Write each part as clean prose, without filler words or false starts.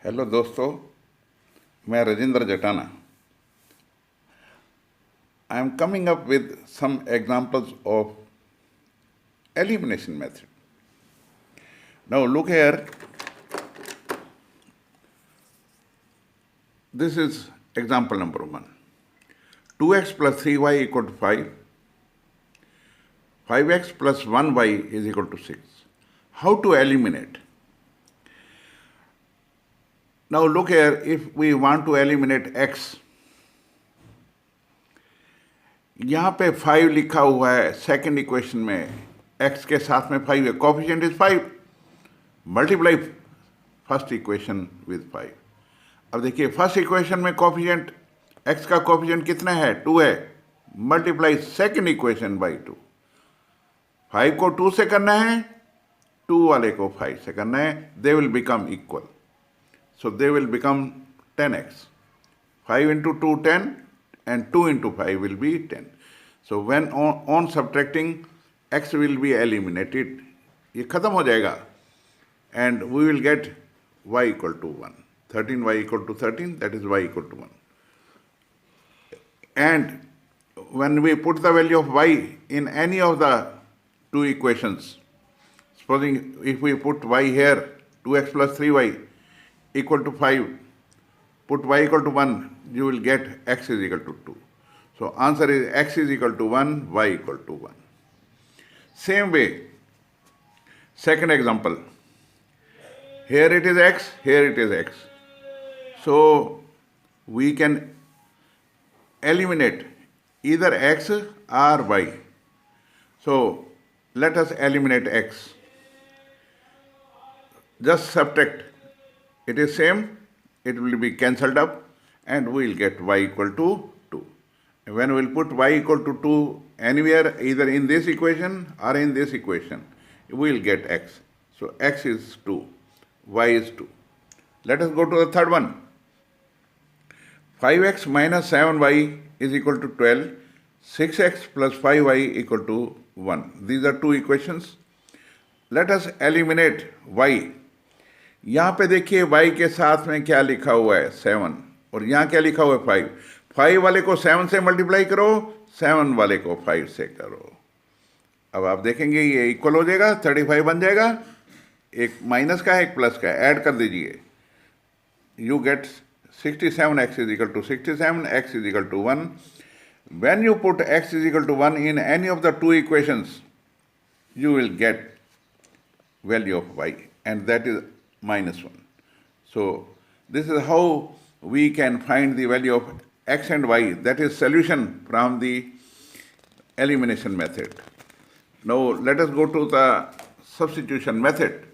Hello दोस्तों, मैं Rajendra Jatana. I am coming up with some examples of elimination method. Now look here. This is example number 1. 2x plus 3y equal to 5. 5x plus 1y is equal to 6. How to eliminate? Now look here, if we want to eliminate x, यहाँ पे 5 लिखा हुआ है second equation में, x के साथ में 5 है, coefficient is 5, multiply first equation with 5. अब देखिए फर्स्ट इक्वेशन में कोफिशिएंट x का कोफिशिएंट कितना है, 2 है, मल्टीप्लाई सेकेंड इक्वेशन बाई 2. 5 को 2 से करना है, 2 वाले को 5 से करना है, they will become equal. So they will become 10x. 5 into 2, 10, and 2 into 5 will be 10. So when on subtracting, x will be eliminated. ये खत्म हो जाएगा, and we will get y equal to 1. 13y equal to 13, that is y equal to 1. And when we put the value of y in any of the two equations, supposing if we put y here, 2x plus 3y equal to 5, put y equal to 1, you will get x is equal to 2. So answer is x is equal to 1, y equal to 1. Same way, second example. Here it is x, here it is x. So we can eliminate either x or y. So let us eliminate x. Just subtract. It is same, it will be cancelled up, and we will get y equal to 2. When we will put y equal to 2 anywhere, either in this equation or in this equation, we will get x. So x is 2, y is 2. Let us go to the third one. 5x minus 7y is equal to 12. 6x plus 5y equal to 1. These are two equations. Let us eliminate y. यहाँ पे देखिए y के साथ में क्या लिखा हुआ है, 7, और यहाँ क्या लिखा हुआ है, 5. 5 वाले को 7 से मल्टीप्लाई करो, 7 वाले को 5 से करो. अब आप देखेंगे ये इक्वल हो जाएगा, 35 बन जाएगा. एक माइनस का है, एक प्लस का है, ऐड कर दीजिए. You get 67x is equal to 67, x is equal to 1. When you put x is equal to 1 in any of the two equations, you will get value of y, and that is minus 1. So this is how we can find the value of x and y, that is solution from the elimination method. Now let us go to the substitution method.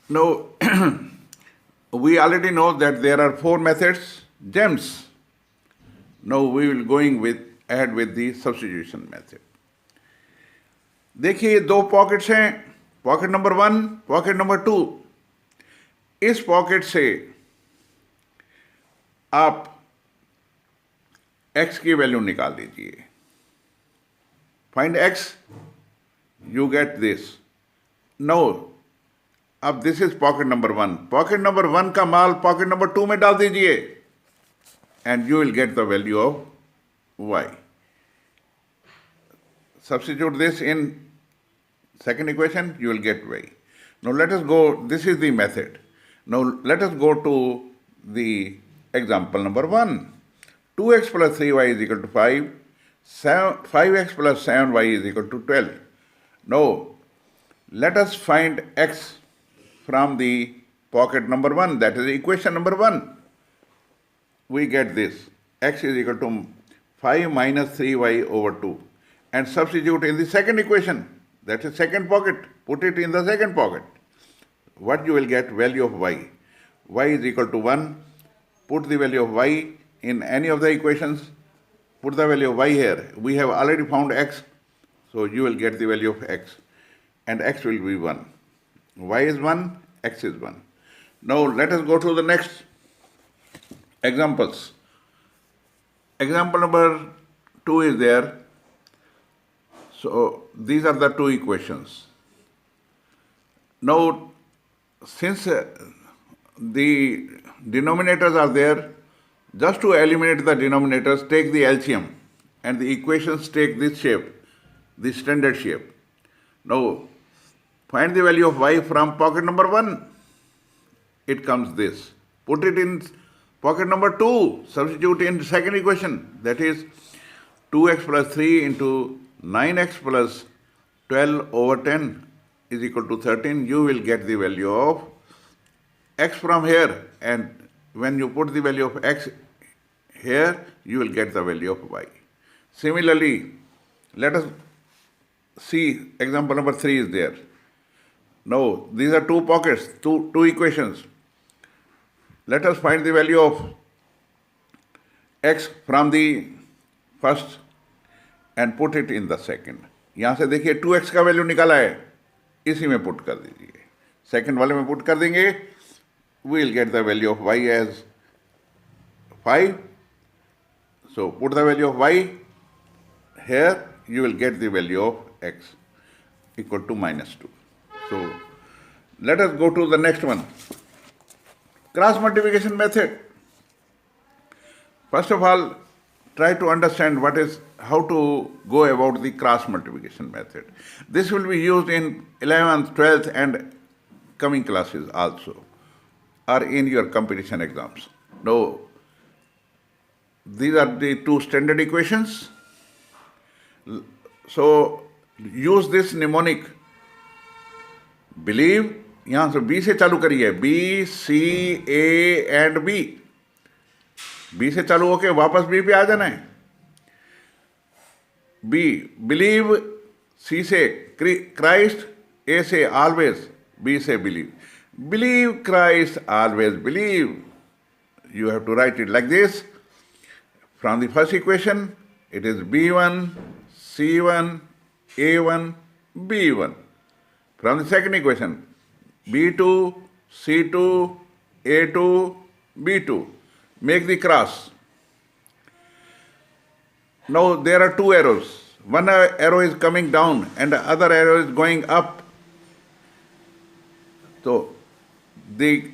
Now we already know that there are 4 methods, GEMS. Now we will going ahead with the substitution method. देखिए 2 pockets हैं, pocket number 1, pocket number 2. इस pocket से आप x की value निकाल दीजिए. Find x, you get this. No, अब this is pocket number 1. Pocket number 1 का माल पॉकेट नंबर 2 में डाल दीजिए, and you will get the value of y. Substitute this in second equation, you will get y. Now let us go, this is the method. Now let us go to the example number 1. 2x plus 3y is equal to 5. 5x plus 7y is equal to 12. Now let us find x. from the pocket number 1, that is equation number 1, we get this. X is equal to 5 minus 3y over 2. And substitute in the second equation, that is second pocket, put it in the second pocket. What you will get? Value of y. Y is equal to 1. Put the value of y in any of the equations. Put the value of y here. We have already found x, so you will get the value of x. And x will be 1. Y is 1, x is 1. Now let us go to the next examples. Example number 2 is there. So these are the two equations. Now, since the denominators are there, just to eliminate the denominators, take the LCM, and the equations take this shape, the standard shape. Now, find the value of y from pocket number 1. It comes this. Put it in pocket number 2. Substitute in second equation. That is 2x plus 3 into 9x plus 12 over 10 is equal to 13. You will get the value of x from here. And when you put the value of x here, you will get the value of y. Similarly, let us see example number 3 is there. Now, these are two pockets, two equations. Let us find the value of x from the first and put it in the second. यहाँ से देखिए 2x का value निकाला है, इसी में put कर दीजिए. सेकंड वाले में पुट कर देंगे, we will get the value of y as 5. So put the value of y here, you will get the value of x equal to minus 2. So let us go to the next one. Cross multiplication method. First of all, try to understand how to go about the cross multiplication method. This will be used in 11th, 12th and coming classes also, or in your competition exams. Now, these are the two standard equations. So, use this mnemonic. Believe, यहाँ से B से चालू करिए, B, C, A and B. B से चालू होके वापस B पे आ जाना है. B, believe, C से Christ, A से always, B से believe. Believe Christ, always believe. You have to write it like this. From the first equation, it is B1, C1, A1, B1. From the second equation, B2, C2, A2, B2. Make the cross. Now there are two arrows. One arrow is coming down and the other arrow is going up. So the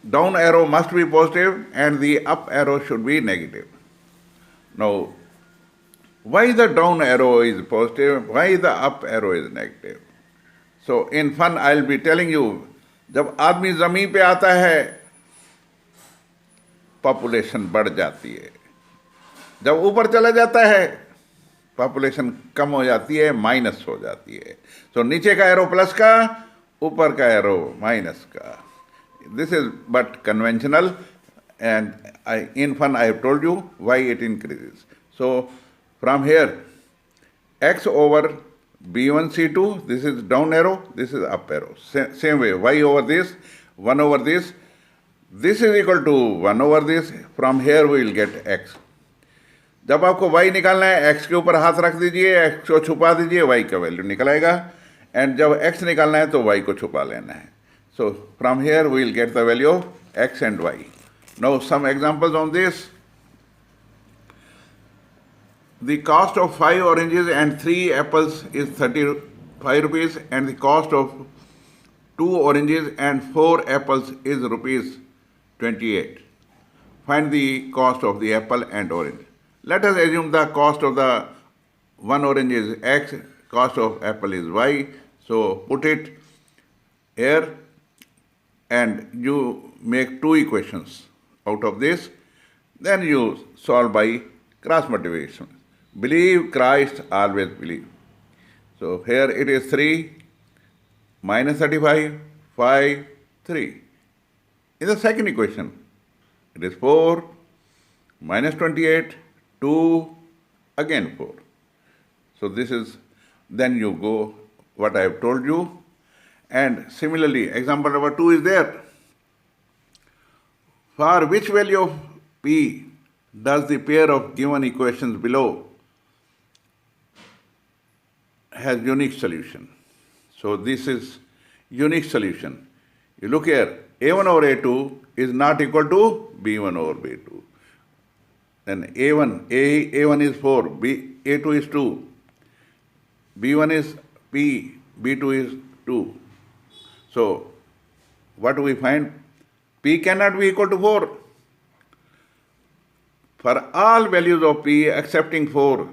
down arrow must be positive and the up arrow should be negative. Now, why the down arrow is positive? Why the up arrow is negative? So in fun, I'll be telling you, जब आदमी ज़मीन पे आता है, population बढ़ जाती है. जब ऊपर चला जाता है, पॉपुलेशन कम हो जाती है, माइनस हो जाती है. तो नीचे का एरो प्लस का, ऊपर का एरो माइनस का. This is but conventional, and in fun I have told you why it increases. So from here, x over B1 C2, this is down arrow, this is up arrow. Same way, y over this, 1 over this. This is equal to 1 over this. From here we will get x. जब आपको y निकालना है, x के ऊपर हाथ रख दीजिए, x को छुपा दीजिए, y का वैल्यू निकल आएगा. एंड जब x निकालना है तो y को छुपा लेना है. So from here we will get the value of x and y. Now some examples on this. The cost of 5 oranges and 3 apples is 35 rupees, and the cost of 2 oranges and 4 apples is rupees 28. Find the cost of the apple and orange. Let us assume the cost of the one orange is x, cost of apple is y. So put it here and you make two equations out of this. Then you solve by cross multiplication. Believe Christ, always believe. So here it is 3 minus 35, 5, 3. In the second equation, it is 4, minus 28, 2, again 4. So this is, then you go what I have told you. And similarly, example number 2 is there. For which value of P does the pair of given equations below has unique solution? So this is unique solution. You look here, A1 over A2 is not equal to B1 over B2. Then A1 is 4, A2 is 2, B1 is P, B2 is 2. So what do we find? P cannot be equal to 4. For all values of P excepting 4,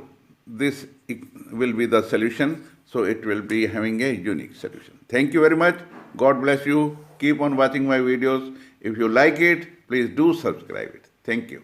this will be the solution. So it will be having a unique solution. Thank you very much. God bless you. Keep on watching my videos. If you like it, please do subscribe it. Thank you.